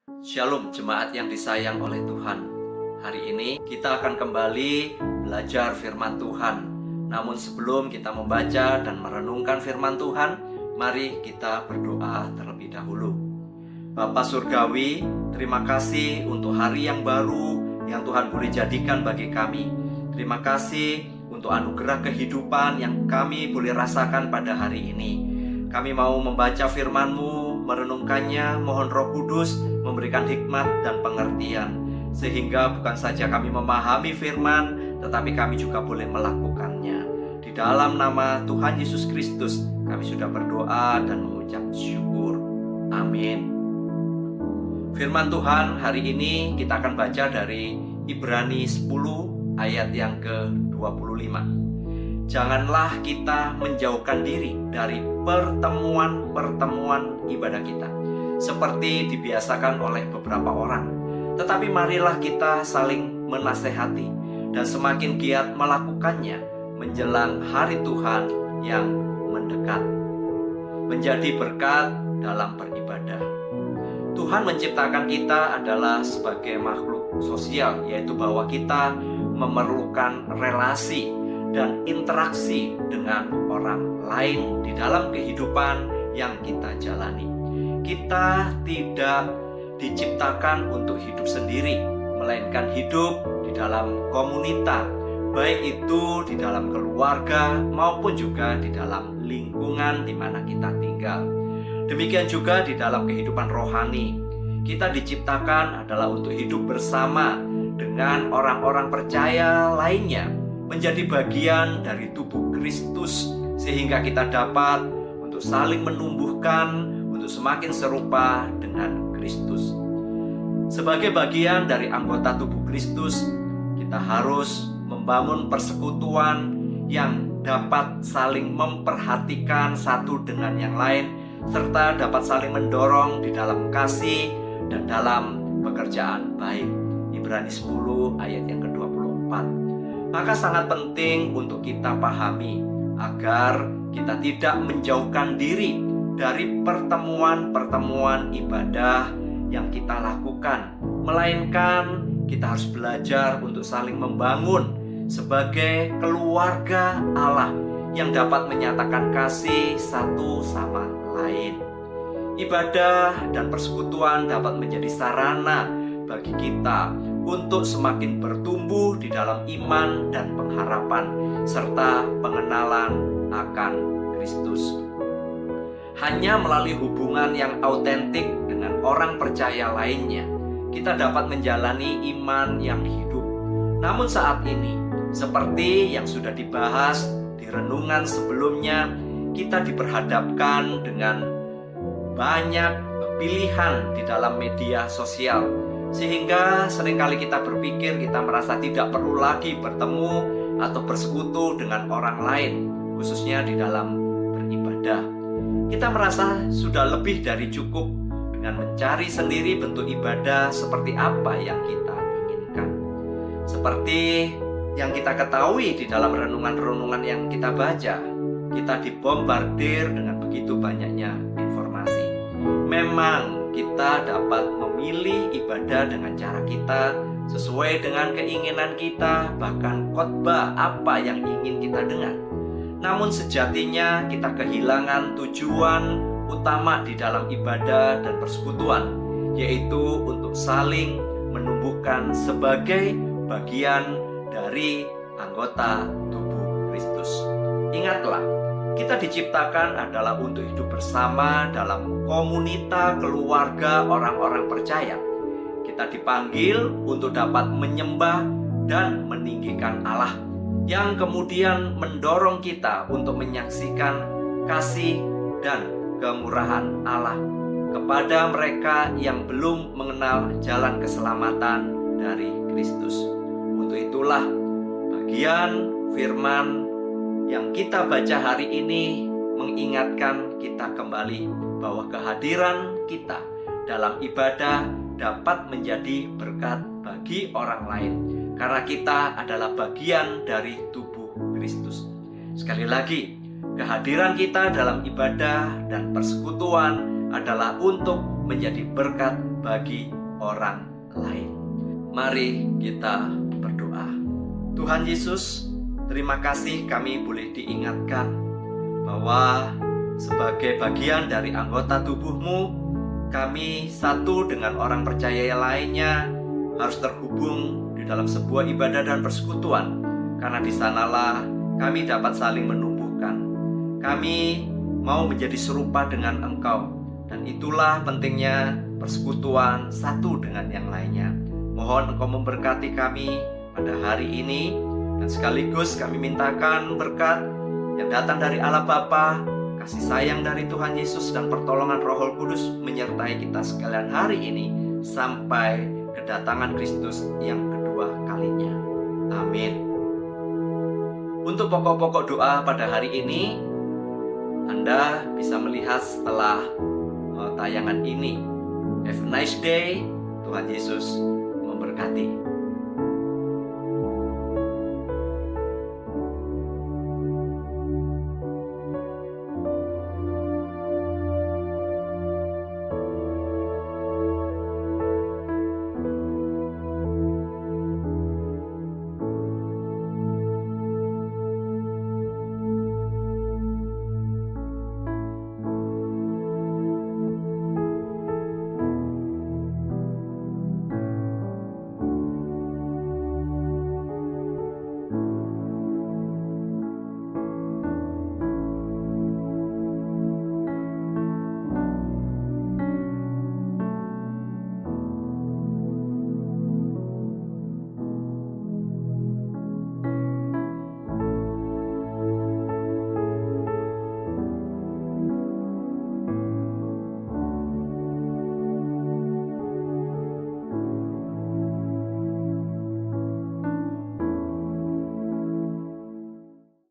Shalom jemaat yang disayang oleh Tuhan. Hari ini kita akan kembali belajar firman Tuhan. Namun sebelum kita membaca dan merenungkan firman Tuhan, mari kita berdoa terlebih dahulu. Bapa Surgawi, terima kasih untuk hari yang baru yang Tuhan boleh jadikan bagi kami. Terima kasih untuk anugerah kehidupan yang kami boleh rasakan pada hari ini. Kami mau membaca firman-Mu, merenungkannya, mohon Roh Kudus memberikan hikmat dan pengertian, sehingga bukan saja kami memahami firman, tetapi kami juga boleh melakukannya. Di dalam nama Tuhan Yesus Kristus, kami sudah berdoa dan mengucap syukur. Amin. Firman Tuhan hari ini kita akan baca dari Ibrani 10 ayat yang ke-25. Janganlah kita menjauhkan diri dari pertemuan-pertemuan ibadah kita, seperti dibiasakan oleh beberapa orang. Tetapi marilah kita saling menasehati dan semakin giat melakukannya menjelang hari Tuhan yang mendekat. Menjadi berkat dalam beribadah. Tuhan menciptakan kita adalah sebagai makhluk sosial, yaitu bahwa kita memerlukan relasi dan interaksi dengan orang lain di dalam kehidupan yang kita jalani. Kita tidak diciptakan untuk hidup sendiri, melainkan hidup di dalam komunitas, baik itu di dalam keluarga maupun juga di dalam lingkungan di mana kita tinggal. Demikian juga di dalam kehidupan rohani. Kita diciptakan adalah untuk hidup bersama dengan orang-orang percaya lainnya, menjadi bagian dari tubuh Kristus, sehingga kita dapat untuk saling menumbuhkan, untuk semakin serupa dengan Kristus. Sebagai bagian dari anggota tubuh Kristus, kita harus membangun persekutuan yang dapat saling memperhatikan satu dengan yang lain, serta dapat saling mendorong di dalam kasih dan dalam pekerjaan baik. Ibrani 10 ayat yang ke-24. Maka sangat penting untuk kita pahami agar kita tidak menjauhkan diri dari pertemuan-pertemuan ibadah yang kita lakukan, melainkan kita harus belajar untuk saling membangun sebagai keluarga Allah yang dapat menyatakan kasih satu sama lain. Ibadah dan persekutuan dapat menjadi sarana bagi kita untuk semakin bertumbuh di dalam iman dan pengharapan serta pengenalan akan Kristus. Hanya melalui hubungan yang autentik dengan orang percaya lainnya, kita dapat menjalani iman yang hidup. Namun saat ini, seperti yang sudah dibahas di renungan sebelumnya, kita diperhadapkan dengan banyak pilihan di dalam media sosial, sehingga seringkali kita berpikir kita merasa tidak perlu lagi bertemu atau bersekutu dengan orang lain, khususnya di dalam beribadah. Kita merasa sudah lebih dari cukup dengan mencari sendiri bentuk ibadah seperti apa yang kita inginkan. Seperti yang kita ketahui di dalam renungan-renungan yang kita baca, kita dibombardir dengan begitu banyaknya informasi. Memang kita dapat memilih ibadah dengan cara kita, sesuai dengan keinginan kita, bahkan khotbah apa yang ingin kita dengar. Namun sejatinya kita kehilangan tujuan utama di dalam ibadah dan persekutuan, yaitu untuk saling menumbuhkan sebagai bagian dari anggota tubuh Kristus. Ingatlah, kita diciptakan adalah untuk hidup bersama dalam komunitas keluarga orang-orang percaya. Kita dipanggil untuk dapat menyembah dan meninggikan Allah, yang kemudian mendorong kita untuk menyaksikan kasih dan kemurahan Allah kepada mereka yang belum mengenal jalan keselamatan dari Kristus. Untuk itulah bagian firman yang kita baca hari ini mengingatkan kita kembali bahwa kehadiran kita dalam ibadah dapat menjadi berkat bagi orang lain, karena kita adalah bagian dari tubuh Kristus. Sekali lagi, kehadiran kita dalam ibadah dan persekutuan adalah untuk menjadi berkat bagi orang lain. Mari kita berdoa. Tuhan Yesus, terima kasih kami boleh diingatkan bahwa sebagai bagian dari anggota tubuh-Mu, kami satu dengan orang percaya lainnya harus terhubung di dalam sebuah ibadah dan persekutuan, karena di sanalah kami dapat saling menumbuhkan. Kami mau menjadi serupa dengan Engkau, dan itulah pentingnya persekutuan satu dengan yang lainnya. Mohon Engkau memberkati kami pada hari ini, dan sekaligus kami mintakan berkat yang datang dari Allah Bapa, kasih sayang dari Tuhan Yesus, dan pertolongan Roh Kudus menyertai kita sekalian hari ini sampai kedatangan Kristus yang kedua kalinya. Amin. Untuk pokok-pokok doa pada hari ini, Anda bisa melihat setelah tayangan ini. Have a nice day. Tuhan Yesus memberkati.